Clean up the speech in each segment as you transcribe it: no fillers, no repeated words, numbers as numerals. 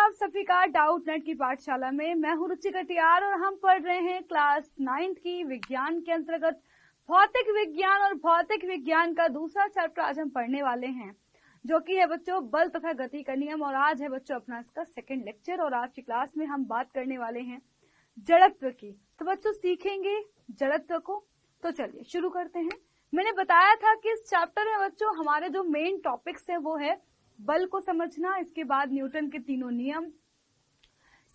आप सभी का डाउट नेट की पाठशाला में। मैं हूं रुचि कटियार और हम पढ़ रहे हैं क्लास 9th की विज्ञान के अंतर्गत भौतिक विज्ञान, और भौतिक विज्ञान का दूसरा चैप्टर आज हम पढ़ने वाले हैं, जो कि है बच्चों बल तथा गति का नियम। और आज है बच्चों अपना इसका सेकंड लेक्चर, और आज की क्लास में हम बात करने वाले हैं जड़त्व की। तो बच्चों सीखेंगे जड़त्व को। तो चलिए शुरू करते हैं। मैंने बताया था कि इस चैप्टर में बच्चों हमारे जो मेन टॉपिक्स है वो है बल को समझना, इसके बाद न्यूटन के तीनों नियम,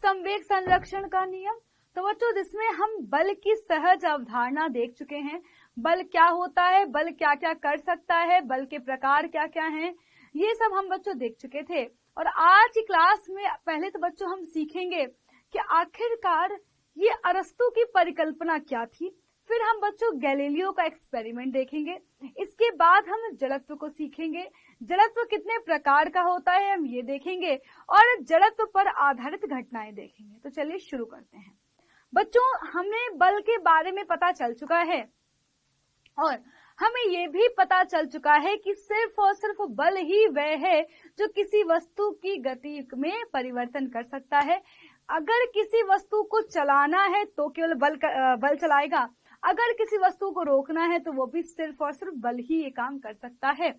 संवेग संरक्षण का नियम। तो बच्चों जिसमें हम बल की सहज अवधारणा देख चुके हैं, बल क्या होता है, बल क्या क्या कर सकता है, बल के प्रकार क्या क्या हैं, ये सब हम बच्चों देख चुके थे। और आज की क्लास में पहले तो बच्चों हम सीखेंगे कि आखिरकार ये अरस्तु की परिकल्पना क्या थी, फिर हम बच्चों गैलीलियो का एक्सपेरिमेंट देखेंगे, इसके बाद हम जड़त्व को सीखेंगे, जड़त्व कितने प्रकार का होता है हम ये देखेंगे, और जड़त्व पर आधारित घटनाएं देखेंगे। तो चलिए शुरू करते हैं। बच्चों हमें बल के बारे में पता चल चुका है, और हमें ये भी पता चल चुका है कि सिर्फ और सिर्फ बल ही वह है जो किसी वस्तु की गति में परिवर्तन कर सकता है। अगर किसी वस्तु को चलाना है तो केवल बल चलाएगा, अगर किसी वस्तु को रोकना है तो वो भी सिर्फ और सिर्फ बल ही ये काम कर सकता है।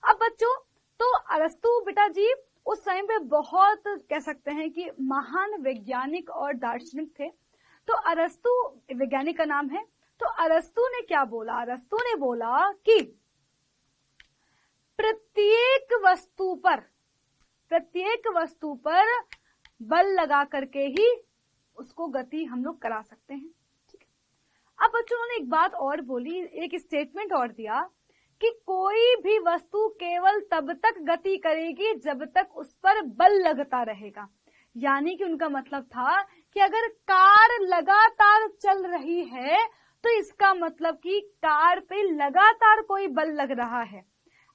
अब बच्चों तो अरस्तु बेटा जी उस समय पे बहुत कह सकते हैं कि महान वैज्ञानिक और दार्शनिक थे। तो अरस्तु वैज्ञानिक का नाम है। तो अरस्तु ने क्या बोला? अरस्तु ने बोला कि प्रत्येक वस्तु पर बल लगा करके ही उसको गति हम लोग करा सकते हैं। ठीक है। अब बच्चों ने एक बात और बोली, एक स्टेटमेंट और दिया कि कोई भी वस्तु केवल तब तक गति करेगी जब तक उस पर बल लगता रहेगा। यानी कि उनका मतलब था कि अगर कार लगातार चल रही है तो इसका मतलब कि कार पे लगातार कोई बल लग रहा है।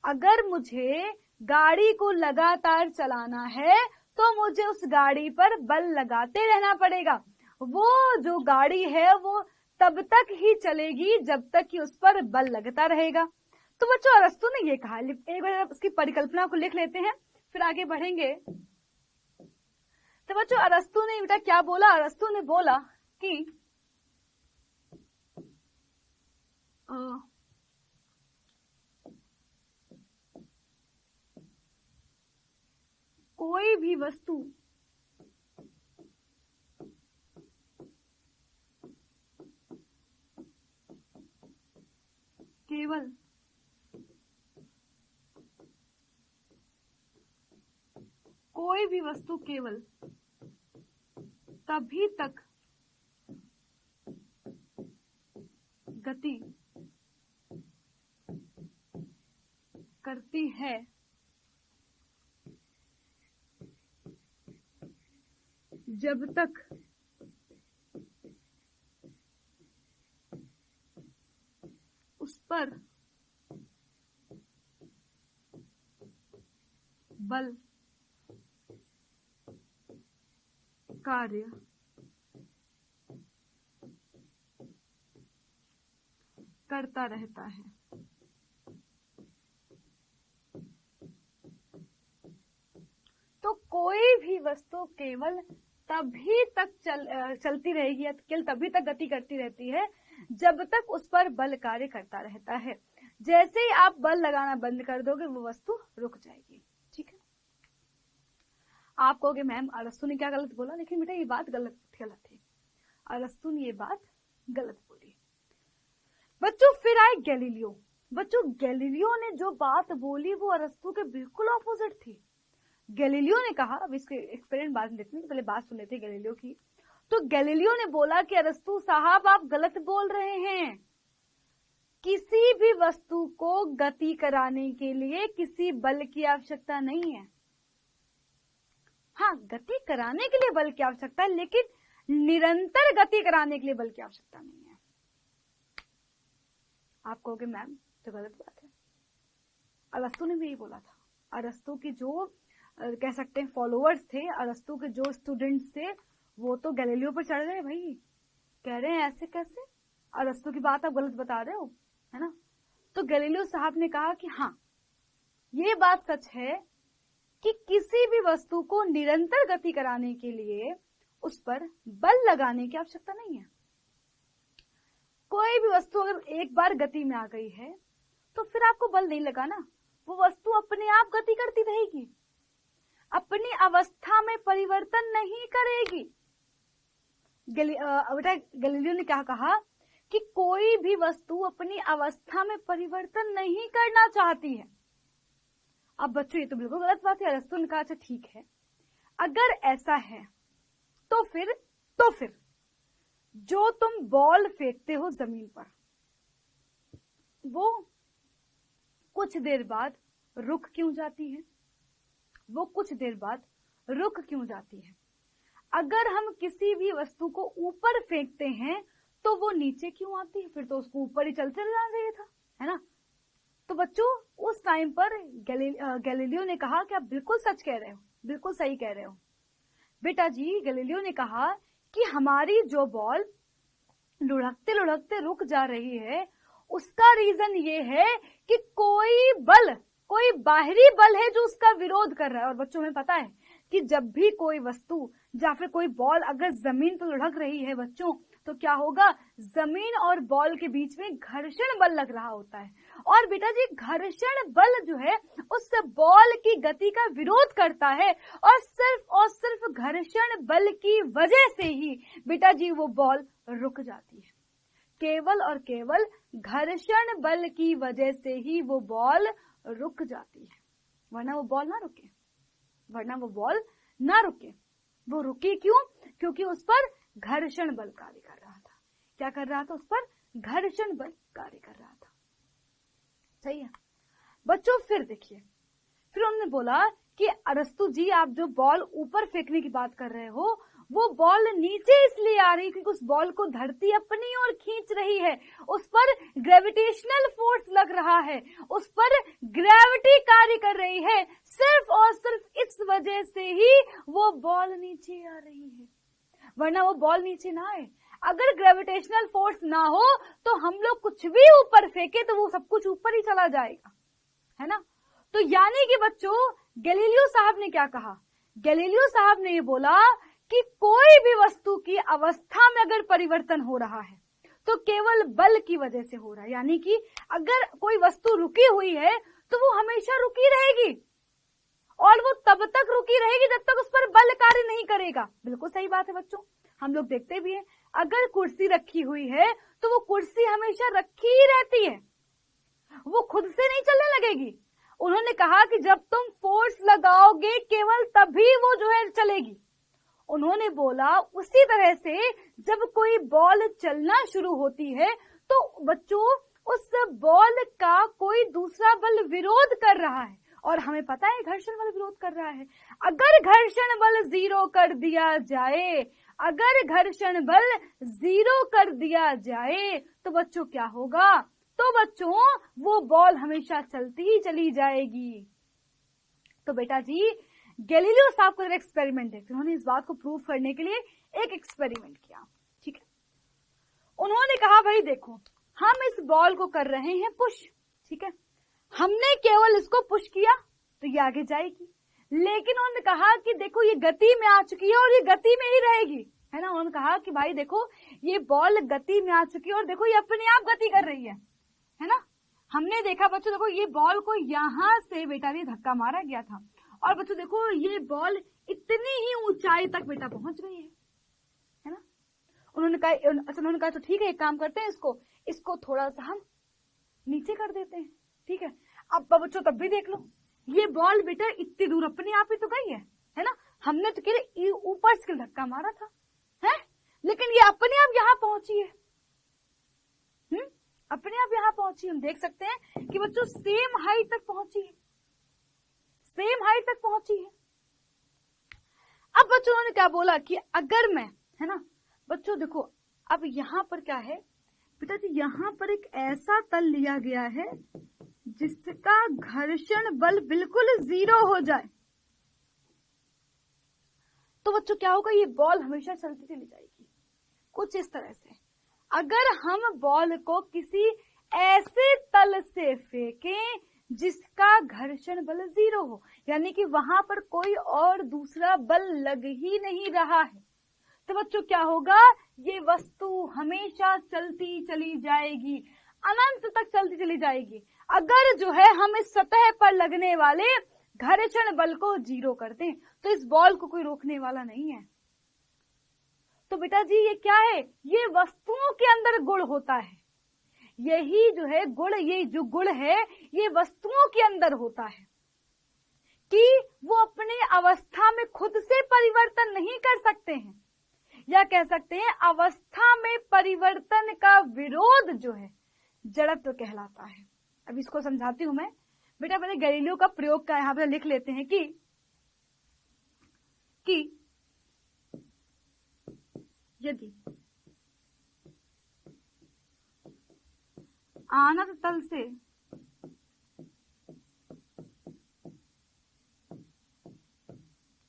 अगर मुझे गाड़ी को लगातार चलाना है तो मुझे उस गाड़ी पर बल लगाते रहना पड़ेगा। वो जो गाड़ी है वो तब तक ही चलेगी जब तक कि उस पर बल लगता रहेगा। तो बच्चों अरस्तु ने ये कहा। एक बार उसकी परिकल्पना को लिख लेते हैं, फिर आगे बढ़ेंगे। तो बच्चों अरस्तु ने बेटा क्या बोला? अरस्तु ने बोला कि कोई भी वस्तु केवल तभी तक गति करती है जब तक उस पर बल कार्य करता रहता है। तो कोई भी वस्तु केवल तभी तक चलती रहेगी या केवल तभी तक गति करती रहती है जब तक उस पर बल कार्य करता रहता है। जैसे ही आप बल लगाना बंद कर दोगे वो वस्तु रुक जाएगी। ठीक है। आप कहोगे मैम अरस्तु ने क्या गलत बोला? लेकिन बेटा ये बात गलत थी। अरस्तु ने ये बात गलत बोली। बच्चों फिर आए गैलीलियो। बच्चों गैलीलियो ने जो बात बोली वो अरस्तु के बिल्कुल ऑपोजिट थी। गैलीलियो ने कहा, अब इसके एक्सपेरिमेंट बाद में देखते हैं, पहले बात सुन लेते हैं गैलीलियो की। तो गैलीलियो ने बोला कि अरस्तु साहब आप गलत बोल रहे हैं। किसी भी वस्तु को गति कराने के लिए किसी बल की आवश्यकता नहीं है। हाँ, गति कराने के लिए बल की आवश्यकता है, लेकिन निरंतर गति कराने के लिए बल की आवश्यकता नहीं है। आप कहोगे मैम तो गलत बात है। अरस्तु ने भी यही बोला था। अरस्तु की जो कह सकते हैं फॉलोअर्स थे, अरस्तु के जो स्टूडेंट्स थे, वो तो गैलीलियो पर चढ़ गए भाई, कह रहे हैं ऐसे कैसे, अरस्तु की बात आप गलत बता रहे हो, है ना। तो गैलीलियो साहब ने कहा कि हाँ ये बात सच है कि किसी भी वस्तु को निरंतर गति कराने के लिए उस पर बल लगाने की आवश्यकता नहीं है। कोई भी वस्तु अगर एक बार गति में आ गई है तो फिर आपको बल नहीं लगाना, वो वस्तु अपने आप गति करती रहेगी, अपनी अवस्था में परिवर्तन नहीं करेगी। गैलीलियो ने क्या कहा कि कोई भी वस्तु अपनी अवस्था में परिवर्तन नहीं करना चाहती है। अब बच्चों ये तो बिल्कुल गलत बात है। अरस्तु ने कहा अच्छा ठीक है, अगर ऐसा है तो फिर जो तुम बॉल फेंकते हो जमीन पर, वो कुछ देर बाद रुक क्यों जाती है? वो कुछ देर बाद रुक क्यों जाती है? अगर हम किसी भी वस्तु को ऊपर फेंकते हैं तो वो नीचे क्यों आती है? फिर तो उसको ऊपर ही चलते जाना चाहिए था, है ना? तो बच्चों उस टाइम पर गैलीलियो ने कहा कि आप बिल्कुल सच कह रहे हो, बिल्कुल सही कह रहे हो बेटा जी। गैलीलियो ने कहा कि हमारी जो बॉल लुढ़कते लुढ़कते रुक जा रही है उसका रीजन ये है कि कोई बाहरी बल है जो उसका विरोध कर रहा है। और बच्चों में पता है कि जब भी कोई वस्तु या फिर कोई बॉल अगर जमीन पर लुढ़क रही है बच्चों, तो क्या होगा, जमीन और बॉल के बीच में घर्षण बल लग रहा होता है। और बेटा जी घर्षण बल जो है उस बॉल की गति का विरोध करता है, और सिर्फ घर्षण बल की वजह से ही बेटा जी वो बॉल रुक जाती है। केवल और केवल घर्षण बल की वजह से ही वो बॉल रुक जाती है, वरना वो बॉल ना रुके। वो रुकी क्यों? क्योंकि उस पर घर्षण बल कार्य कर रहा था। क्या कर रहा था? उस पर घर्षण बल कार्य कर रहा था। सही है बच्चों। फिर देखिए, फिर उन्होंने बोला कि अरस्तु जी आप जो बॉल ऊपर फेंकने की बात कर रहे हो, वो बॉल नीचे इसलिए आ रही क्योंकि उस बॉल को धरती अपनी ओर खींच रही है, उस पर ग्रेविटेशनल फोर्स लग रहा है, उस पर ग्रेविटी कार्य कर रही है। सिर्फ और सिर्फ इस वजह से ही वो बॉल नीचे आ रही है, वरना वो बॉल नीचे ना आए। अगर ग्रेविटेशनल फोर्स ना हो तो हम लोग कुछ भी ऊपर फेंके तो वो सब कुछ ऊपर ही चला जाएगा, है ना? तो यानी कि बच्चों गैलीलियो साहब ने क्या कहा? गैलीलियो साहब ने ये बोला कि कोई भी वस्तु की अवस्था में अगर परिवर्तन हो रहा है तो केवल बल की वजह से हो रहा है। यानी कि अगर कोई वस्तु रुकी हुई है तो वो हमेशा रुकी रहेगी, और वो तब तक रुकी रहेगी जब तक उस पर बल कार्य नहीं करेगा। बिल्कुल सही बात है बच्चों, हम लोग देखते भी हैं अगर कुर्सी रखी हुई है तो वो कुर्सी हमेशा रखी ही रहती है, वो खुद से नहीं चलने लगेगी। उन्होंने कहा कि जब तुम फोर्स लगाओगे केवल तभी वो जो है चलेगी। उन्होंने बोला उसी तरह से जब कोई बॉल चलना शुरू होती है तो बच्चों उस बॉल का कोई दूसरा बल विरोध कर रहा है, और हमें पता है घर्षण बल विरोध कर रहा है। अगर घर्षण बल जीरो कर दिया जाए, अगर घर्षण बल जीरो कर दिया जाए तो बच्चों क्या होगा? तो बच्चों वो बॉल हमेशा चलती ही चली जाएगी। तो बेटा जी गैलीलियो साहब को एक एक्सपेरिमेंट है, उन्होंने इस बात को प्रूव करने के लिए एक एक्सपेरिमेंट किया। ठीक है, उन्होंने कहा भाई देखो हम इस बॉल को कर रहे हैं पुश, ठीक है, हमने केवल इसको पुश किया तो ये आगे जाएगी, लेकिन उन्होंने कहा कि देखो ये गति में आ चुकी है और ये गति में ही रहेगी, है ना? उन्होंने कहा कि भाई देखो ये बॉल गति में आ चुकी है और देखो ये अपने आप गति कर रही है ना? हमने देखा बच्चों देखो ये बॉल को यहां से बेटा ने धक्का मारा गया था, और बच्चों देखो ये बॉल इतनी ही ऊंचाई तक बेटा पहुंच गई है ना? उन्होंने कहा तो ठीक है एक काम करते हैं, इसको थोड़ा सा हम नीचे कर देते हैं, ठीक है। अब बच्चों तब भी देख लो ये बॉल बेटा इतनी दूर अपने आप ही तो गई है ना? हमने तो केवल ऊपर से धक्का मारा था, है, लेकिन ये अपने आप यहाँ पहुंची है, अपने आप यहाँ पहुंची। हम देख सकते हैं कि बच्चों सेम हाइट तक पहुंची है, सेम हाइट तक पहुंची है। अब बच्चों ने क्या बोला कि अगर मैं, है ना बच्चों देखो अब यहाँ पर क्या है बेटा जी, यहाँ पर एक ऐसा तल लिया गया है जिसका घर्षण बल बिल्कुल जीरो हो जाए, तो बच्चों क्या होगा, ये बॉल हमेशा चलती चली जाएगी कुछ इस तरह से। अगर हम बॉल को किसी ऐसे तल से फेंकें जिसका घर्षण बल 0 हो, यानी कि वहां पर कोई और दूसरा बल लग ही नहीं रहा है। तो बच्चों क्या होगा, ये वस्तु हमेशा चलती चली जाएगी, अनंत तक चलती चली जाएगी। अगर जो है हम इस सतह पर लगने वाले घर्षण बल को 0 कर दें तो इस बॉल को कोई रोकने वाला नहीं है। तो बेटा जी ये क्या है, ये वस्तुओं के अंदर गुण होता है। यही जो है गुण, ये जो गुण है ये वस्तुओं के अंदर होता है कि वो अपने अवस्था में खुद से परिवर्तन नहीं कर सकते हैं, या कह सकते हैं अवस्था में परिवर्तन का विरोध जो है जड़त्व कहलाता है। अब इसको समझाती हूं मैं। बेटा पहले गैलीलियो का प्रयोग का यहां पर लिख लेते हैं कि यदि आनत तल से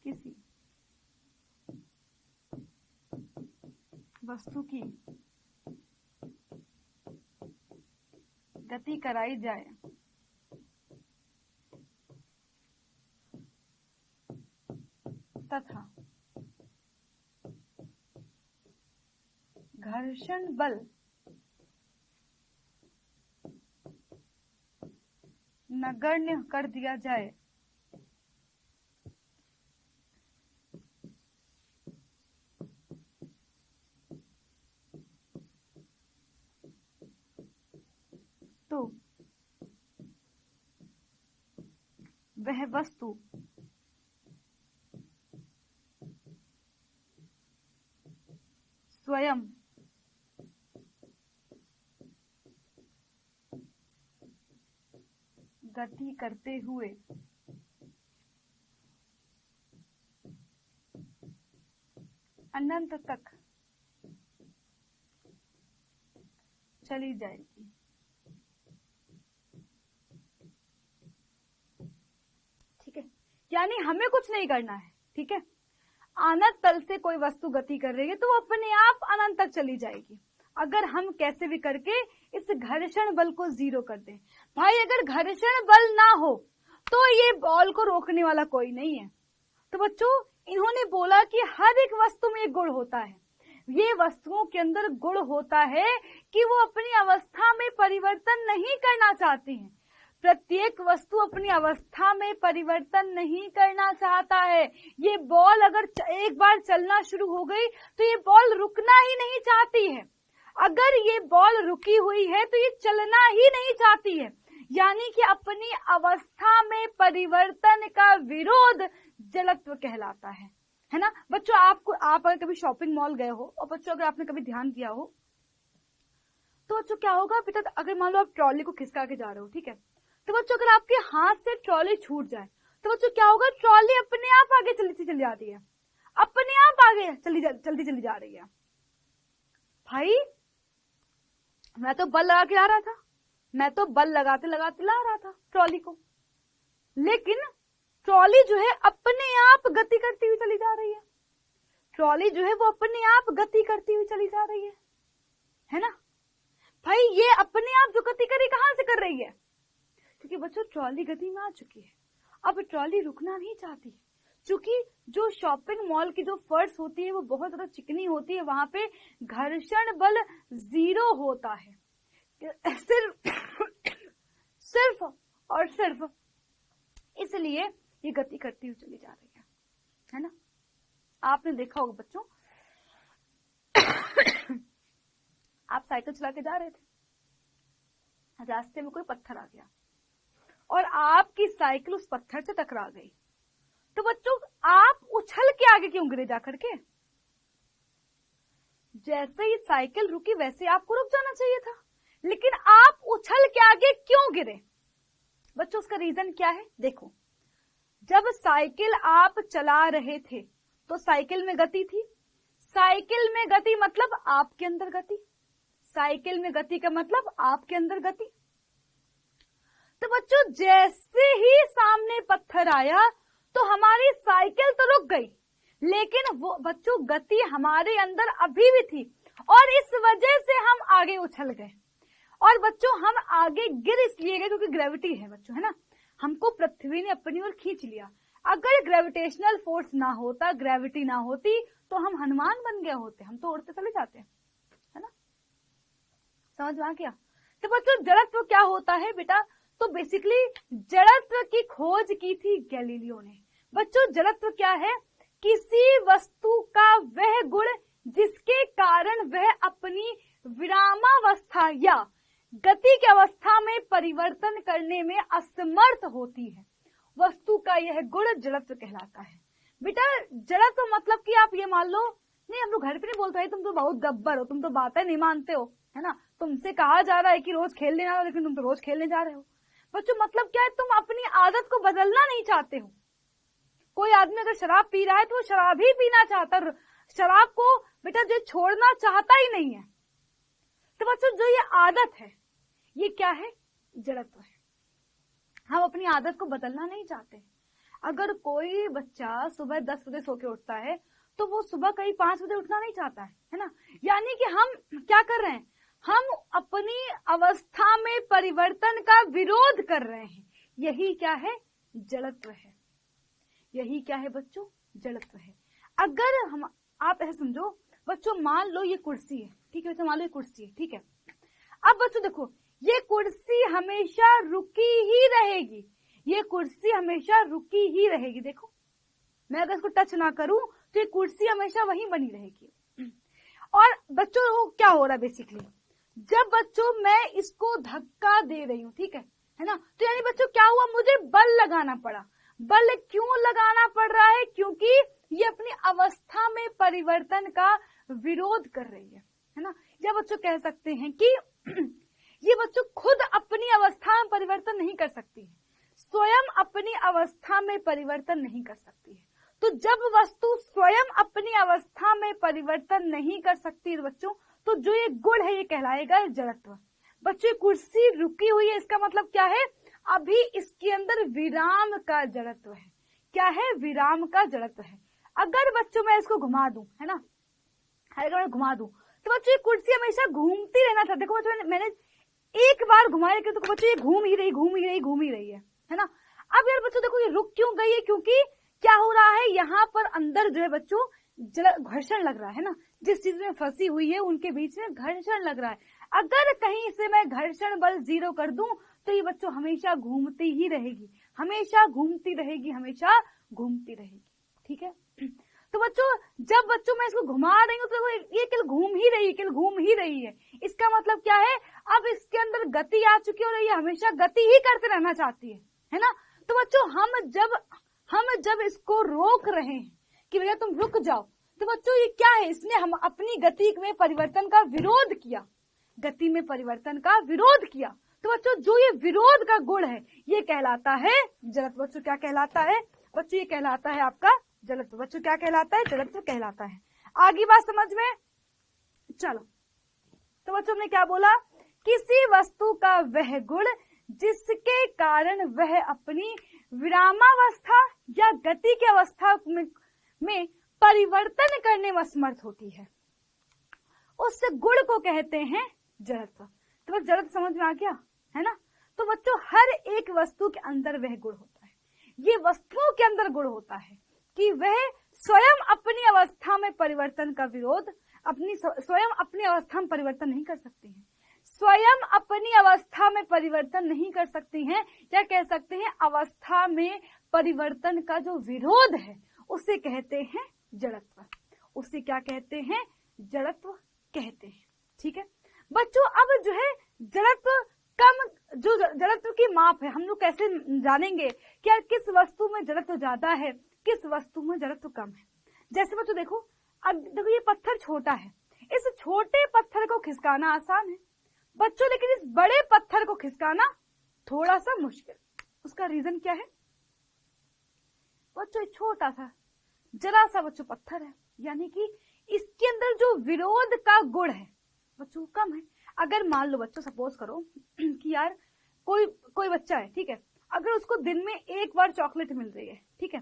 किसी वस्तु की गति कराई जाए तथा घर्षण बल नगण्य कर दिया जाए तो वह वस्तु स्वयं गति करते हुए अनंत तक चली जाएगी। ठीक है, यानी हमें कुछ नहीं करना है। ठीक है, अनंत तल से कोई वस्तु गति कर रही है तो वो अपने आप अनंत तक चली जाएगी, अगर हम कैसे भी करके इस घर्षण बल को 0 कर दें। भाई अगर घर्षण बल ना हो तो ये बॉल को रोकने वाला कोई नहीं है। तो बच्चों इन्होंने बोला कि हर एक वस्तु में एक गुण होता है। ये वस्तुओं के अंदर गुण होता है कि वो अपनी अवस्था में परिवर्तन नहीं करना चाहती हैं। प्रत्येक वस्तु अपनी अवस्था में परिवर्तन नहीं करना चाहता है। ये बॉल अगर एक बार चलना शुरू हो गई तो ये बॉल रुकना ही नहीं चाहती है। अगर ये बॉल रुकी हुई है तो ये चलना ही नहीं चाहती है, यानी कि अपनी अवस्था में परिवर्तन का विरोध जड़त्व कहलाता है ना बच्चों। आप अगर कभी शॉपिंग मॉल गए हो और बच्चों अगर आपने कभी ध्यान दिया हो तो बच्चों क्या होगा, बेटा अगर मान लो आप ट्रॉली को खिसका के जा रहे हो, ठीक है, तो बच्चों अगर आपके हाथ से ट्रॉली छूट जाए तो बच्चों क्या होगा, ट्रॉली अपने आप आगे चली जाती है, अपने आप आगे चलती चली जा रही है। भाई मैं तो बल लगा के आ रहा था, मैं तो बल लगाते लगाते ला रहा था ट्रॉली को, लेकिन ट्रॉली जो है अपने आप गति करती हुई चली जा रही है। ट्रॉली जो है वो अपने आप गति करती हुई चली जा रही है ना भाई। ये अपने आप जो गति करी कहां से कर रही है, क्योंकि बच्चों ट्रॉली गति में आ चुकी है, अब ट्रॉली रुकना नहीं चाहती। क्योंकि जो शॉपिंग मॉल की जो फर्श होती है वो बहुत ज्यादा चिकनी होती है, वहां पे घर्षण बल 0 होता है। सिर्फ और सिर्फ इसलिए ये गति करती हुई चली जा रही है ना। आपने देखा होगा बच्चों, आप साइकिल चला के जा रहे थे, रास्ते में कोई पत्थर आ गया और आपकी साइकिल उस पत्थर से टकरा गई, तो बच्चों आप उछल के आगे क्यों गिरे जाकर के? जैसे ही साइकिल रुकी वैसे आपको रुक जाना चाहिए था, लेकिन आप उछल के आगे क्यों गिरे? बच्चों उसका रीजन क्या है, देखो जब साइकिल आप चला रहे थे तो साइकिल में गति थी, साइकिल में गति मतलब आपके अंदर गति, साइकिल में गति का मतलब आपके अंदर गति। तो बच्चों जैसे ही सामने पत्थर आया तो हमारी साइकिल तो रुक गई, लेकिन वो बच्चों गति हमारे अंदर अभी भी थी और इस वजह से हम आगे उछल गए। और बच्चों हम आगे गिर इसलिए गए क्योंकि ग्रेविटी है बच्चों, है ना, हमको पृथ्वी ने अपनी ओर खींच लिया। अगर ग्रेविटेशनल फोर्स ना होता, ग्रेविटी ना होती, तो हम हनुमान बन गए होते, हम तो उड़ते चले जाते हैं, है ना। समझ में आ गया। तो बच्चों जड़त्व क्या होता है बेटा, तो बेसिकली जड़त्व की खोज की थी गैलीलियो ने। बच्चों जड़त्व क्या है, किसी वस्तु का वह गुण जिसके कारण वह अपनी विरामावस्था या गति की अवस्था में परिवर्तन करने में असमर्थ होती है, वस्तु का यह गुण जड़त्व कहलाता है। बेटा जड़त्व मतलब कि आप ये मान लो, नहीं हम लोग घर पे नहीं बोलते तुम तो बहुत गब्बर हो, तुम तो बातें नहीं मानते हो, है ना, तुमसे कहा जा रहा है कि रोज खेलने जाओ लेकिन तुम तो रोज खेलने जा रहे हो। बच्चों मतलब क्या है, तुम अपनी आदत को बदलना नहीं चाहते हो। कोई आदमी अगर शराब पी रहा है तो वो शराब ही पीना चाहता है, शराब को बेटा जो छोड़ना चाहता ही नहीं है। तो बच्चों जो ये आदत है ये क्या है, जड़त्व है। हम अपनी आदत को बदलना नहीं चाहते। अगर कोई बच्चा सुबह 10 बजे सो के उठता है तो वो सुबह कहीं 5 बजे उठना नहीं चाहता है ना। यानी कि हम क्या कर रहे हैं, हम अपनी अवस्था में परिवर्तन का विरोध कर रहे हैं। यही क्या है, जड़त्व है। यही क्या है बच्चों, जड़त्व है। अगर हम आप ऐसे समझो बच्चों, मान लो ये कुर्सी है, ठीक है, मान लो ये कुर्सी है, ठीक है। अब बच्चों देखो ये कुर्सी हमेशा रुकी ही रहेगी, ये कुर्सी हमेशा रुकी ही रहेगी। देखो मैं अगर इसको टच ना करूं तो ये कुर्सी हमेशा वहीं बनी रहेगी। और बच्चों क्या हो रहा है बेसिकली, जब बच्चों मैं इसको धक्का दे रही हूँ, ठीक है ना, तो यानी बच्चों क्या हुआ, मुझे बल लगाना पड़ा। बल क्यों लगाना पड़ रहा है, क्योंकि ये अपनी अवस्था में परिवर्तन का विरोध कर रही है ना। या बच्चों कह सकते हैं कि ये बच्चों खुद अपनी अवस्था में परिवर्तन नहीं कर सकती है, स्वयं अपनी अवस्था में परिवर्तन नहीं कर सकती है। तो जब वस्तु स्वयं अपनी अवस्था में परिवर्तन नहीं कर सकती है बच्चों, तो जो ये गुण है ये कहलाएगा जड़त्व। बच्चों ये कुर्सी रुकी हुई है, इसका मतलब क्या है, अभी इसके अंदर विराम का जड़त्व है। क्या है, विराम का जड़त्व है। अगर बच्चों मैं इसको घुमा दूं, है ना, अगर मैं घुमा दूं तो बच्चों ये कुर्सी हमेशा घूमती रहना चाहती है। देखो बच्चों मैंने एक बार घुमाया लेकिन तो बच्चों ये घूम ही रही है ना। अब यार बच्चों देखो ये रुक क्यों गई है, क्योंकि क्या हो रहा है, यहाँ पर अंदर जो है बच्चों घर्षण लग रहा है ना, जिस चीज में फंसी हुई है उनके बीच में घर्षण लग रहा है। अगर कहीं से मैं घर्षण बल 0 कर दूं तो ये बच्चों हमेशा घूमती ही रहेगी, हमेशा घूमती रहेगी, हमेशा घूमती रहेगी, ठीक है। तो बच्चों जब बच्चों मैं इसको घुमा रही हूँ तो ये केवल घूम ही रही है। इसका मतलब क्या है, अब इसके अंदर गति आ चुकी है और ये हमेशा गति ही करते रहना चाहती है ना। तो बच्चों हम जब इसको रोक रहे हैं कि भैया तुम रुक जाओ, तो बच्चों ये क्या है, इसने हम अपनी गति में परिवर्तन का विरोध किया, गति में परिवर्तन का विरोध किया। तो बच्चों जो ये विरोध का गुण है ये कहलाता है जड़त्व। बच्चों क्या कहलाता है, बच्चों ये कहलाता है आपका जड़त्व। बच्चों क्या कहलाता है, जड़त्व कहलाता है। आगे बात समझ में, चलो। तो बच्चों ने क्या बोला, किसी वस्तु का वह गुण जिसके कारण वह अपनी विरामावस्था या गति की अवस्था में परिवर्तन करने में असमर्थ होती है, उस गुण को कहते हैं जड़त्व। तो बस जड़त्व समझ में आ गया, है ना। तो बच्चों हर एक वस्तु के अंदर वह गुण होता है, ये वस्तुओं के अंदर गुण होता है कि वह स्वयं अपनी अवस्था में परिवर्तन का विरोध, स्वयं अपनी अवस्था में परिवर्तन नहीं कर सकती हैं, स्वयं अपनी अवस्था में परिवर्तन नहीं कर सकती हैं, या कह सकते हैं अवस्था में परिवर्तन का जो विरोध है उसे कहते हैं जड़त्व। उसे क्या कहते हैं, जड़त्व कहते हैं, ठीक है बच्चों। अब जो है जड़त्व कम, जो जड़त्व की माप है, हम लोग कैसे जानेंगे कि किस वस्तु में जड़त्व ज्यादा है, किस वस्तु में जड़त्व कम है। जैसे बच्चों देखो, अब देखो ये पत्थर छोटा है, इस छोटे पत्थर को खिसकाना आसान है बच्चों, लेकिन इस बड़े पत्थर को खिसकाना थोड़ा सा मुश्किल। उसका रीजन क्या है बच्चों, छोटा सा जरा सा बच्चों पत्थर है, यानी कि इसके अंदर जो विरोध का गुण है बच्चों कम है। अगर मान लो बच्चों सपोज करो कि यार कोई बच्चा है, ठीक है, अगर उसको दिन में एक बार चॉकलेट मिल रही है, ठीक है,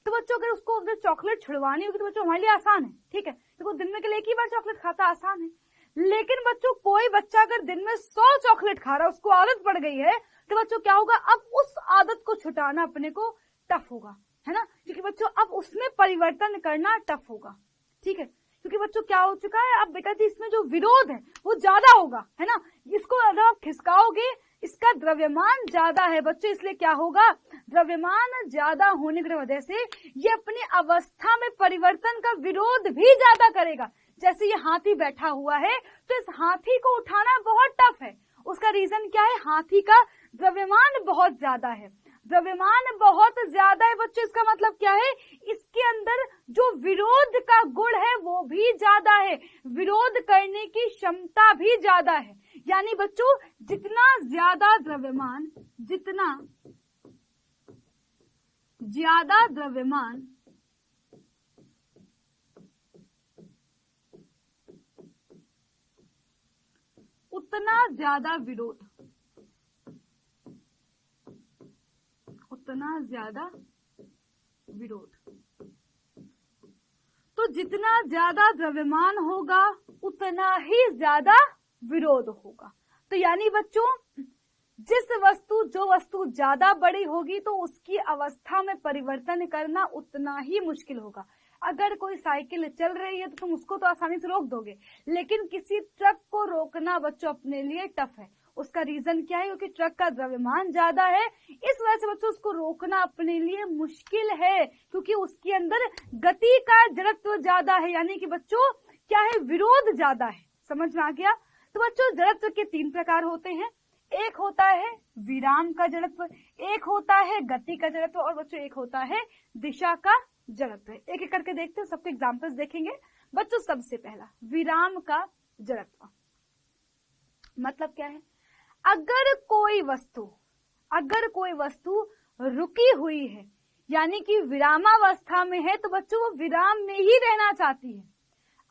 तो बच्चों अगर चॉकलेट छुड़वानी होगी तो बच्चों हमारे लिए आसान है, ठीक है, तो वो दिन में के लिए एक ही बार चॉकलेट खाता आसान है। लेकिन बच्चों कोई बच्चा अगर दिन में 100 चॉकलेट खा रहा है, उसको आदत पड़ गई है, तो बच्चों क्या होगा, अब उस आदत को छुटाना अपने को टफ होगा, है ना, क्योंकि बच्चों अब उसमें परिवर्तन करना टफ होगा, ठीक है, क्योंकि बच्चों क्या हो चुका है, अब बेटा जी इसमें जो विरोध है वो ज्यादा होगा, है ना, इसको अगर आप खिसकाओगे, इसका द्रव्यमान ज्यादा है बच्चों, इसलिए क्या होगा, द्रव्यमान ज्यादा होने की वजह से ये अपनी अवस्था में परिवर्तन का विरोध भी ज्यादा करेगा। जैसे ये हाथी बैठा हुआ है, तो इस हाथी को उठाना बहुत टफ है, उसका रीजन क्या है, हाथी का द्रव्यमान बहुत ज्यादा है, द्रव्यमान बहुत ज्यादा है बच्चों, इसका मतलब क्या है, इसके अंदर जो विरोध का गुण है वो भी ज्यादा है, विरोध करने की क्षमता भी ज्यादा है। यानी बच्चों जितना ज्यादा द्रव्यमान, जितना ज्यादा द्रव्यमान उतना ज्यादा विरोध, उतना ज्यादा विरोध। तो जितना ज्यादा द्रव्यमान होगा उतना ही ज्यादा विरोध होगा। तो यानी बच्चों जो वस्तु ज्यादा बड़ी होगी तो उसकी अवस्था में परिवर्तन करना उतना ही मुश्किल होगा। अगर कोई साइकिल चल रही है तो तुम उसको तो आसानी से रोक दोगे, लेकिन किसी ट्रक को रोकना बच्चों अपने लिए टफ है। उसका रीजन क्या है, क्योंकि ट्रक का द्रव्यमान ज्यादा है, इस वजह से बच्चों उसको रोकना अपने लिए मुश्किल है, क्योंकि उसके अंदर गति का जड़त्व ज्यादा है, यानी कि बच्चों क्या है, विरोध ज्यादा है। समझ में आ गया। तो बच्चों जड़त्व के 3 प्रकार होते हैं, एक होता है विराम का जड़त्व, एक होता है गति का जड़त्व, और बच्चों एक होता है दिशा का जड़त्व। एक एक करके देखते हैं, सबके एग्जाम्पल्स देखेंगे। बच्चों सबसे पहला विराम का जड़त्व मतलब क्या है, अगर कोई वस्तु रुकी हुई है, यानी कि विरामावस्था में है, तो बच्चों वो विराम में ही रहना चाहती है।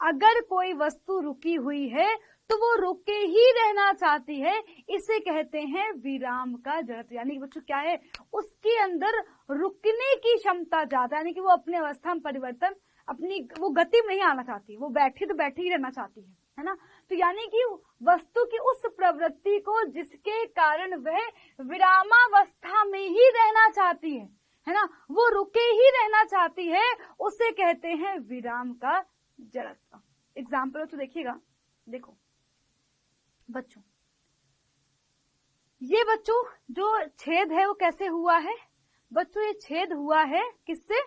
अगर कोई वस्तु रुकी हुई है तो वो रुके ही रहना चाहती है, इसे कहते हैं विराम का जड़त्व। यानी कि बच्चों क्या है, उसके अंदर रुकने की क्षमता ज्यादा, यानी कि वो अपने अवस्था में परिवर्तन, अपनी वो गति में ही आना चाहती है, वो बैठी तो बैठी ही रहना चाहती है ना। तो यानी कि वस्तु की उस प्रवृत्ति को जिसके कारण वह विरामावस्था में ही रहना चाहती है ना, वो रुके ही रहना चाहती है, उसे कहते हैं विराम का जड़त्व। एग्जाम्पल तो देखिएगा, देखो बच्चों, ये बच्चों जो छेद है वो कैसे हुआ है बच्चों, ये छेद हुआ है किससे,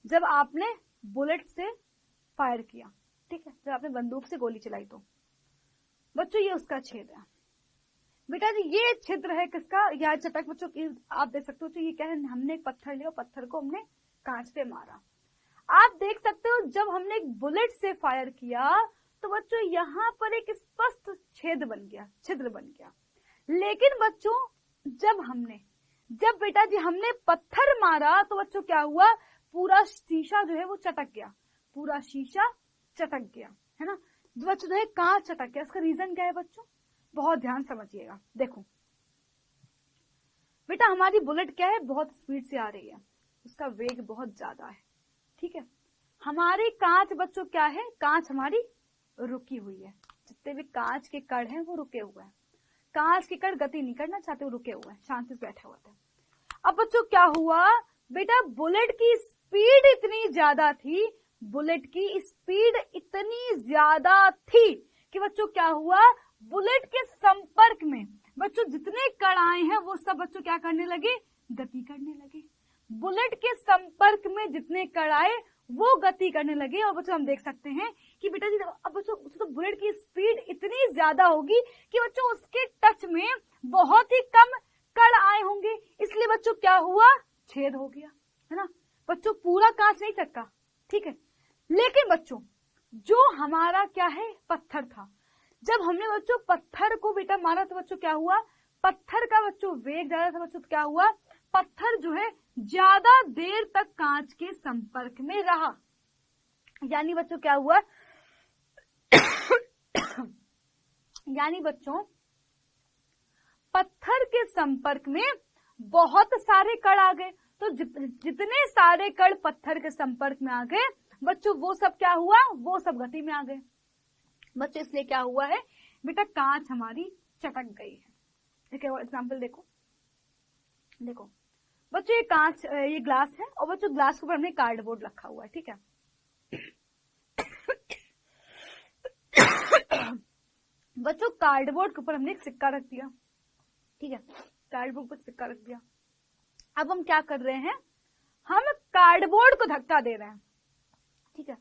जब आपने बुलेट से फायर किया, ठीक है, जब आपने बंदूक से गोली चलाई तो बच्चों ये उसका छेद है। बेटा जी ये छिद्र है किसका, यह चटक बच्चों आप देख सकते हो, तो ये क्या है, हमने एक पत्थर लिया, पत्थर को हमने कांच पे मारा। आप देख सकते हो जब हमने एक बुलेट से फायर किया तो बच्चों यहाँ पर एक स्पष्ट छिद्र बन गया। लेकिन बच्चों जब बेटा जी हमने पत्थर मारा तो बच्चों क्या हुआ, पूरा शीशा जो है वो चटक गया, पूरा शीशा चटक गया, है ना बच्चों, जो है कांच चटक गया। इसका रीजन क्या है बच्चों, बहुत ध्यान समझिएगा। देखो बेटा हमारी बुलेट क्या है, बहुत स्पीड से आ रही है, उसका वेग बहुत ज्यादा है, ठीक है। हमारी कांच बच्चों क्या है, कांच हमारी रुकी हुई है, जितने भी कांच के कण हैं वो रुके हुए हैं। कांच के कण गति नहीं करना चाहते, वो रुके हुए हैं, शांति से बैठे हुए थे। अब बच्चों क्या हुआ बेटा, बुलेट की स्पीड इतनी ज्यादा थी, बुलेट की स्पीड इतनी ज्यादा थी कि बच्चों क्या हुआ, बुलेट के संपर्क में बच्चों जितने कण आए हैं वो सब बच्चों क्या करने लगे, गति करने लगे। बुलेट के संपर्क में जितने कण आए वो गति करने लगे। और बच्चों हम देख सकते हैं कि बेटा जी अब बच्चों तो बुलेट की स्पीड इतनी ज्यादा होगी कि बच्चों उसके टच में बहुत ही कम कण आए होंगे, इसलिए बच्चों क्या हुआ, छेद हो गया, है ना बच्चों, पूरा कांच नहीं चटका, ठीक है। लेकिन बच्चों जो हमारा क्या है, पत्थर था, जब हमने बच्चों पत्थर को बेटा मारा तो बच्चों क्या हुआ, पत्थर का बच्चों वेग ज्यादा था, बच्चों क्या हुआ, पत्थर जो है ज्यादा देर तक कांच के संपर्क में रहा। यानी बच्चों क्या हुआ यानी बच्चों पत्थर के संपर्क में बहुत सारे कण आ गए, तो जितने सारे कण पत्थर के संपर्क में आ गए बच्चों वो सब क्या हुआ, वो सब गति में आ गए। बच्चों इसलिए क्या हुआ है बेटा, कांच हमारी चटक गई है। एक और एग्जाम्पल देखो, देखो बच्चों ये कांच, ये ग्लास है और बच्चों ग्लास के ऊपर हमने कार्डबोर्ड रखा हुआ है, ठीक है। बच्चों कार्डबोर्ड के ऊपर हमने एक सिक्का रख दिया, ठीक है, कार्डबोर्ड पर सिक्का रख दिया। अब हम क्या कर रहे हैं, हम कार्डबोर्ड को धक्का दे रहे हैं, ठीक है,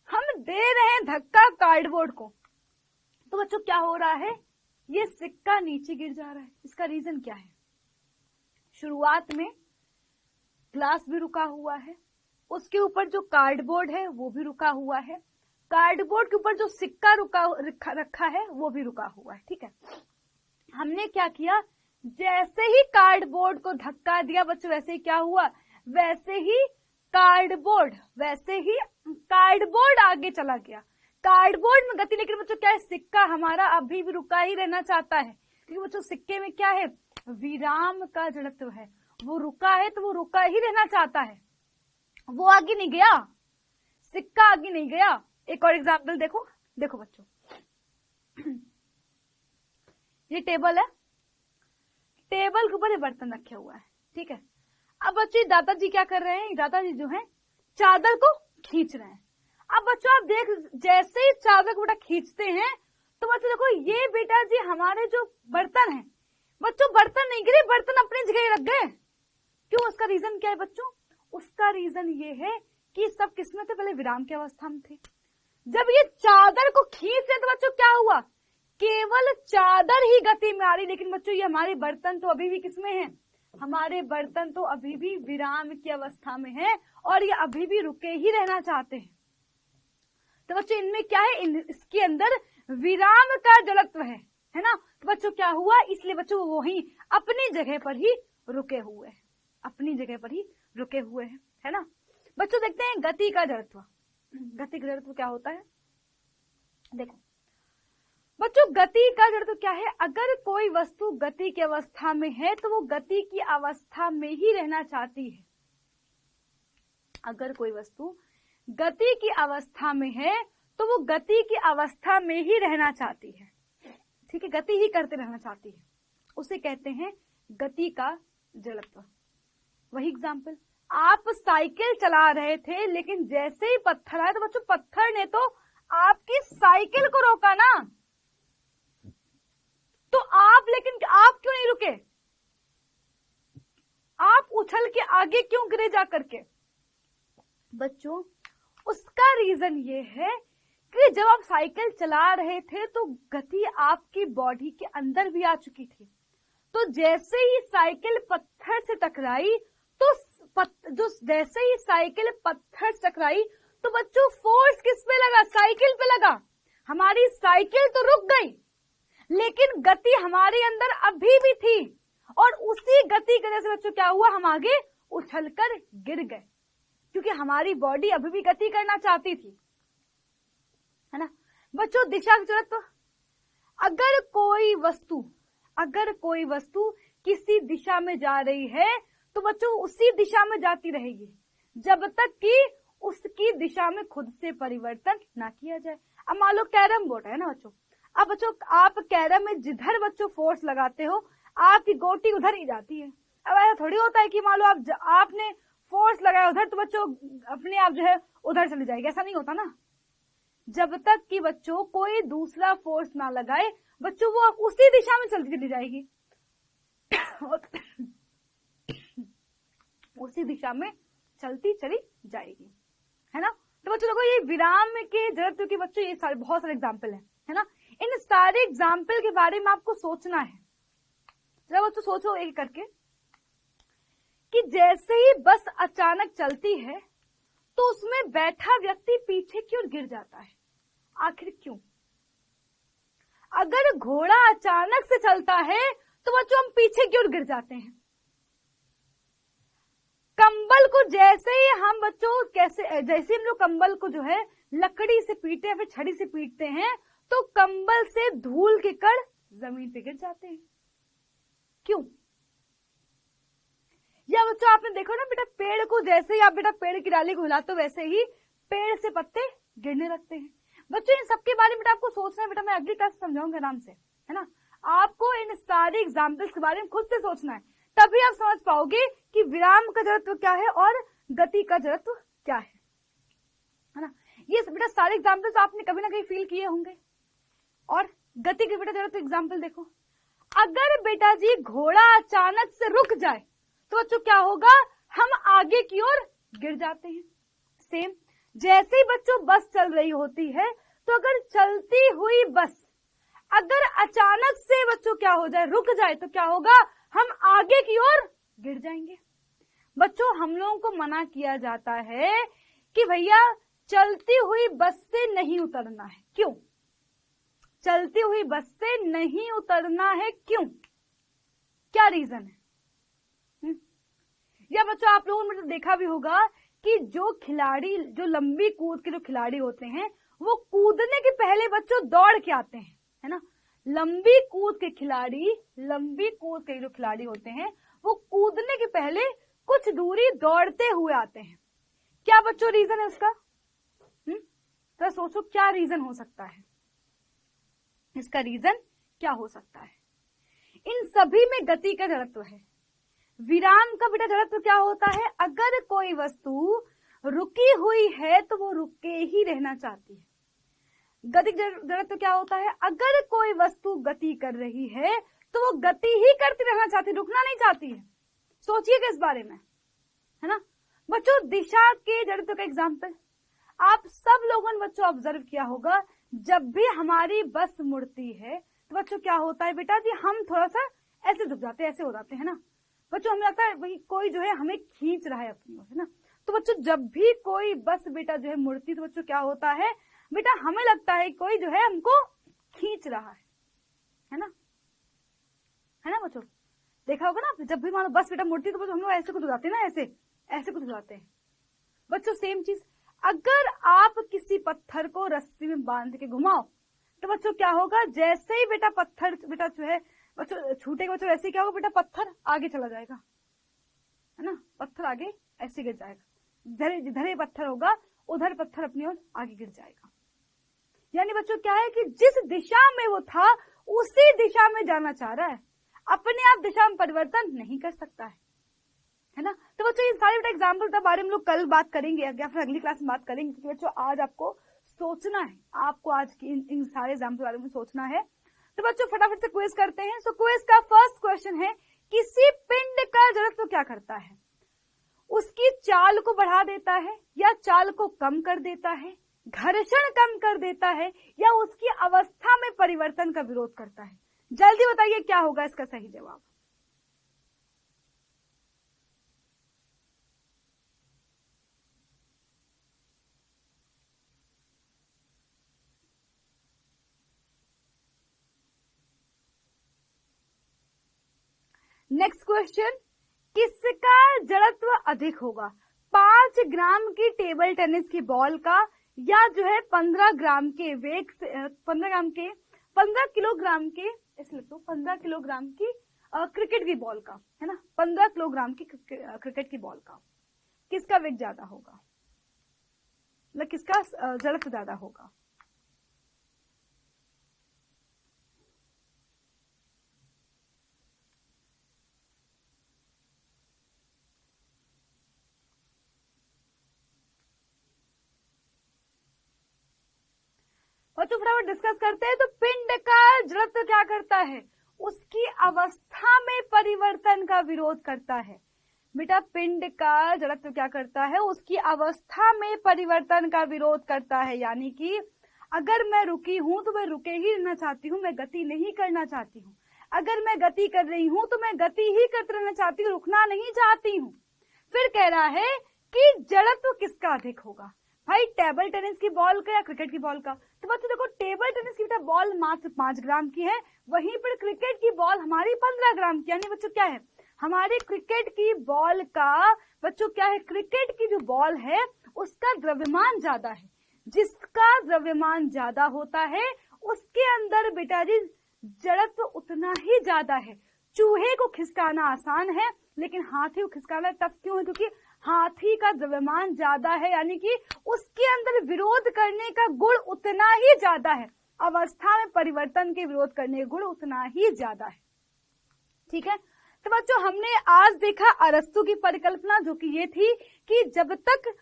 हम दे रहे हैं धक्का कार्डबोर्ड को। तो बच्चों क्या हो रहा है, ये सिक्का नीचे गिर जा रहा है। इसका रीजन क्या है, शुरुआत में ग्लास भी रुका हुआ है, उसके ऊपर जो कार्डबोर्ड है वो भी रुका हुआ है, कार्डबोर्ड के ऊपर जो सिक्का रखा है वो भी रुका हुआ है, ठीक है। हमने क्या किया, जैसे ही कार्डबोर्ड को धक्का दिया बच्चों, वैसे ही क्या हुआ, वैसे ही कार्डबोर्ड आगे चला गया। कार्डबोर्ड में गति, लेकिन बच्चों क्या है, सिक्का हमारा अभी भी रुका ही रहना चाहता है, क्योंकि बच्चों सिक्के में क्या है, विराम का जड़त्व है, वो रुका है तो वो रुका ही रहना चाहता है, वो आगे नहीं गया, सिक्का आगे नहीं गया। एक और एग्जाम्पल देखो, देखो बच्चों ये टेबल है, टेबल के ऊपर ये बर्तन रखे हुआ है, ठीक है। अब बच्चों दादाजी क्या कर रहे हैं, दादाजी जो है चादर को खींच रहे हैं। अब बच्चों आप देख, जैसे ही चादर को बेटा खींचते हैं तो बच्चों देखो ये बेटा जी हमारे जो बर्तन है, बच्चों बर्तन नहीं गिरे, बर्तन अपनी जगह रख गए। क्यों, उसका रीजन क्या है बच्चों, उसका रीजन ये है कि सब किसमें थे, पहले विराम की अवस्था में थे। जब ये चादर को खींच रहे तो बच्चों क्या हुआ, केवल चादर ही गति में आ रही, लेकिन बच्चों ये हमारे बर्तन तो अभी भी किसमें हैं, हमारे बर्तन तो अभी भी विराम की अवस्था में है और ये अभी भी रुके ही रहना चाहते हैं। तो बच्चों इनमें क्या है, इसके अंदर विराम का जड़त्व है ना। तो बच्चों क्या हुआ, इसलिए बच्चों वो वही अपनी जगह पर ही रुके हुए हैं, अपनी जगह पर ही रुके हुए हैं, है ना। बच्चों देखते हैं गति का जड़त्व। गति का जड़त्व क्या होता है, देखो बच्चों गति का जड़त्व क्या है, अगर कोई वस्तु गति की अवस्था में है तो वो गति की अवस्था में ही रहना चाहती है। अगर कोई वस्तु गति की अवस्था में है तो वो गति की अवस्था में ही रहना चाहती है, ठीक है, गति ही करते रहना चाहती है, उसे कहते हैं गति का जड़त्व। वही एग्जाम्पल, आप साइकिल चला रहे थे लेकिन जैसे ही पत्थर आया तो बच्चों पत्थर ने तो आपकी साइकिल को रोका ना, तो लेकिन आप क्यों नहीं रुके, आप उछल के आगे क्यों गिरे जा करके। बच्चों उसका रीजन ये है कि जब आप साइकिल चला रहे थे तो गति आपकी बॉडी के अंदर भी आ चुकी थी, तो जैसे ही साइकिल पत्थर से टकराई तो जैसे ही साइकिल पत्थर से टकराई तो बच्चों फोर्स किस पे लगा, साइकिल पे लगा। हमारी साइकिल तो रुक गई लेकिन गति हमारे अंदर अभी भी थी, और उसी गति की वजह से बच्चों क्या हुआ, हम आगे उछलकर गिर गए, क्योंकि हमारी बॉडी अभी भी गति करना चाहती थी, है ना। बच्चों दिशा की जरूरत, तो अगर कोई वस्तु किसी दिशा में जा रही है तो बच्चों उसी दिशा में जाती रहेगी जब तक कि उसकी दिशा में खुद से परिवर्तन ना किया जाए। अब मान लो कैरम बोर्ड है ना बच्चों, अब बच्चों आप कैरम में जिधर बच्चों फोर्स लगाते हो आपकी गोटी उधर ही जाती है। अब ऐसा थोड़ी होता है कि मान लो आपने फोर्स लगाया उधर तो बच्चों अपने आप जो है उधर चली जाएगी, ऐसा नहीं होता ना। जब तक कि बच्चों कोई दूसरा फोर्स ना लगाए बच्चों वो उसी दिशा में चलती चली जाएगी उसी दिशा में चलती चली जाएगी, है ना। तो बच्चों देखो ये विराम के जरूरत की बच्चों ये सारे बहुत सारे एग्जाम्पल है ना। इन सारे एग्जाम्पल के बारे में आपको सोचना है, जरा बच्चों सोचो एक करके कि जैसे ही बस अचानक चलती है तो उसमें बैठा व्यक्ति पीछे क्यों गिर जाता है, आखिर क्यों। अगर घोड़ा अचानक से चलता है तो बच्चों हम पीछे क्यों गिर जाते हैं। कंबल को जैसे ही हम बच्चों जैसे हम लोग कंबल को जो है लकड़ी से पीटते हैं फिर छड़ी से पीटते हैं तो कंबल से धूल के कण जमीन पे गिर जाते हैं, क्यों। या बच्चों आपने देखो ना बेटा, पेड़ को जैसे ही आप बेटा पेड़ की डाली को हिलाते हो वैसे ही पेड़ से पत्ते गिरने लगते हैं। बच्चों इन सबके बारे में बेटा आपको सोचना है, बेटा मैं अगली क्लास समझाऊंगा आराम से, है ना। आपको इन सारे एग्जाम्पल्स के बारे में खुद से सोचना है, तभी आप समझ पाओगे कि विराम का जड़त्व क्या है और गति का जड़त्व क्या है ना। ये बेटा सारे एग्जाम्पल्स आपने कभी ना कहीं फील किए होंगे। और गति के बेटा जड़त्व एग्जाम्पल देखो, अगर बेटा जी घोड़ा अचानक से रुक जाए तो बच्चों क्या होगा, हम आगे की ओर गिर जाते हैं। सेम जैसे ही बच्चों बस चल रही होती है, तो अगर चलती हुई बस अगर अचानक से बच्चों क्या हो जाए, रुक जाए, तो क्या होगा, हम आगे की ओर गिर जाएंगे। बच्चों हम लोगों को मना किया जाता है कि भैया चलती हुई बस से नहीं उतरना है। क्यों चलती हुई बस से नहीं उतरना है, क्यों, क्या रीजन है? या बच्चों आप लोगों ने देखा भी होगा कि जो खिलाड़ी, जो लंबी कूद के जो खिलाड़ी होते हैं, वो कूदने के पहले बच्चों दौड़ के आते हैं, है ना। लंबी कूद के जो खिलाड़ी होते हैं, वो कूदने के पहले कुछ दूरी दौड़ते हुए आते हैं। क्या बच्चों रीजन है उसका? तो सोचो क्या रीजन हो सकता है, इसका रीजन क्या हो सकता है? इन सभी में गति का जड़त्व है। विराम का बेटा जड़त्व क्या होता है, अगर कोई वस्तु रुकी हुई है तो वो रुके ही रहना चाहती है। गति जड़त्व क्या होता है, अगर कोई वस्तु गति कर रही है तो वो गति ही करती रहना चाहती है, रुकना नहीं चाहती है। सोचिएगा इस बारे में, है ना। बच्चों दिशा के जड़त्व का एग्जाम्पल आप सब लोगों ने बच्चों ऑब्जर्व किया होगा, जब भी हमारी बस मुड़ती है तो बच्चों क्या होता है बेटा जी, हम थोड़ा सा ऐसे झुक जाते हैं, ऐसे हो जाते हैं ना बच्चों। हमें लगता है वही कोई जो है हमें खींच रहा है अपनी ओर, है ना। तो बच्चों जब भी कोई बस बेटा जो है मुड़ती तो बच्चों क्या होता है बेटा, हमें लगता है कोई जो है हमको खींच रहा है ना, है ना बच्चों। देखा होगा ना, जब भी मानो बस बेटा मुड़ती तो बच्चों हम लोग ऐसे कुछ हो जाते हैं ना, ऐसे कुछ हो जाते हैं बच्चों। सेम चीज अगर आप किसी पत्थर को रस्सी में बांध के घुमाओ तो बच्चों क्या होगा, जैसे ही बेटा पत्थर बेटा जो है बच्चों छूटेगा, बच्चों ऐसे क्या होगा बेटा, पत्थर आगे चला जाएगा, है ना। पत्थर आगे ऐसे गिर जाएगा, जिधर पत्थर होगा उधर पत्थर अपनी ओर आगे गिर जाएगा। यानी बच्चों क्या है कि जिस दिशा में वो था उसी दिशा में जाना चाह रहा है, अपने आप दिशा में परिवर्तन नहीं कर सकता है ना। तो बच्चों ये सारे बेटा एग्जाम्पल के बारे में लोग कल बात करेंगे या फिर अगली क्लास में बात करेंगे, क्योंकि बच्चों आज आपको सोचना है, आपको आज की इन सारे एग्जाम्पल के बारे में सोचना है। तो बच्चों फटाफट से क्विज करते हैं। सो क्विज का फर्स्ट क्वेश्चन है, किसी पिंड का जड़त्व क्या करता है? उसकी चाल को बढ़ा देता है या चाल को कम कर देता है, घर्षण कम कर देता है या उसकी अवस्था में परिवर्तन का विरोध करता है? जल्दी बताइए क्या होगा इसका सही जवाब। नेक्स्ट क्वेश्चन, किसका जड़त्व अधिक होगा, 5 ग्राम की टेबल टेनिस की बॉल का या जो है 15 ग्राम के वेट से 15 किलोग्राम के, इसलिए तो 15 किलोग्राम की क्रिकेट की बॉल का, है ना, 15 किलोग्राम की क्रिकेट की बॉल का, किसका वेट ज्यादा होगा, मतलब किसका जड़त्व ज्यादा होगा? बच्चों फटाफट डिस्कस करते हैं। तो पिंड का जड़त्व क्या करता है, उसकी अवस्था में परिवर्तन का विरोध करता है। बेटा पिंड का जड़त्व क्या करता है, उसकी अवस्था में परिवर्तन का विरोध करता है। यानी कि अगर मैं रुकी हूं तो मैं रुके ही रहना चाहती हूँ, मैं गति नहीं करना चाहती हूँ। अगर मैं गति कर रही हूं तो मैं गति ही करते रहना चाहती हूँ, रुकना नहीं चाहती हूँ। फिर कह रहा है कि जड़त्व किसका अधिक होगा, भाई टेबल टेनिस की बॉल का या क्रिकेट की बॉल का? तो बच्चों देखो टेबल टेनिस की बेटा बॉल मात्र 5 ग्राम की है, वहीं पर क्रिकेट की बॉल हमारी 15 ग्राम की। यानी बच्चों क्या है, हमारी क्रिकेट की बॉल का बच्चों क्या है, क्रिकेट की जो बॉल है उसका द्रव्यमान ज्यादा है। जिसका द्रव्यमान ज्यादा होता है उसके अंदर बेटा जी जड़त्व उतना ही ज्यादा है। चूहे को खिसकाना आसान है लेकिन हाथी को खिसकाना टफ क्यों है, क्योंकि हाथी का द्रव्यमान ज्यादा है, यानी कि उसके अंदर विरोध करने का गुण उतना ही ज्यादा है, अवस्था में परिवर्तन के विरोध करने का गुण उतना ही ज्यादा है। ठीक है, तो बच्चों हमने आज देखा अरस्तु की परिकल्पना, जो कि ये थी कि जब तक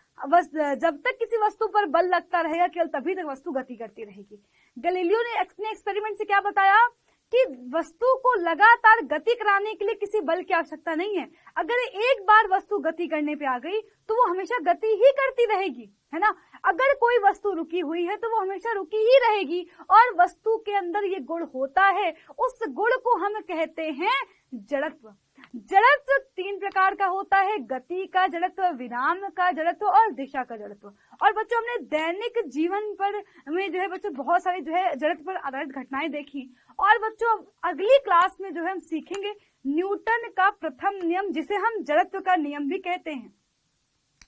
किसी वस्तु पर बल लगता रहेगा केवल तभी तक वस्तु गति करती रहेगी। गैलीलियो ने अपने एक्सपेरिमेंट से क्या बताया कि वस्तु को लगातार गति कराने के लिए किसी बल की आवश्यकता नहीं है। अगर एक बार वस्तु गति करने पे आ गई तो वो हमेशा गति ही करती रहेगी, है ना। अगर कोई वस्तु रुकी हुई है तो वो हमेशा रुकी ही रहेगी, और वस्तु के अंदर ये गुण होता है, उस गुण को हम कहते हैं जड़त्व। जड़त्व 3 प्रकार का होता है, गति का जड़त्व, विराम का जड़त्व और दिशा का जड़त्व। और बच्चों हमने दैनिक जीवन पर में जो है बच्चों बहुत सारी जो है जड़त्व पर आधारित घटनाएं देखी, और बच्चों अगली क्लास में जो है हम सीखेंगे न्यूटन का प्रथम नियम, जिसे हम जड़त्व का नियम भी कहते हैं।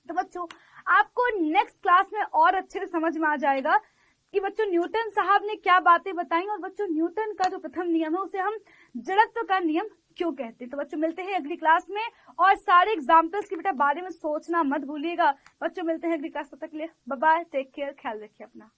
तो बच्चों आपको नेक्स्ट क्लास में और अच्छे से समझ में आ जाएगा कि बच्चों न्यूटन साहब ने क्या बातें बताई, और बच्चों न्यूटन का जो प्रथम नियम है उसे हम जड़त्व का नियम क्यों कहते हैं। तो बच्चों मिलते हैं अगली क्लास में, और सारे एग्जाम्पल्स के बेटा बारे में सोचना मत भूलिएगा। बच्चों मिलते हैं अगली क्लास, तब तक के लिए बाय बाय, टेक केयर, ख्याल रखिए अपना।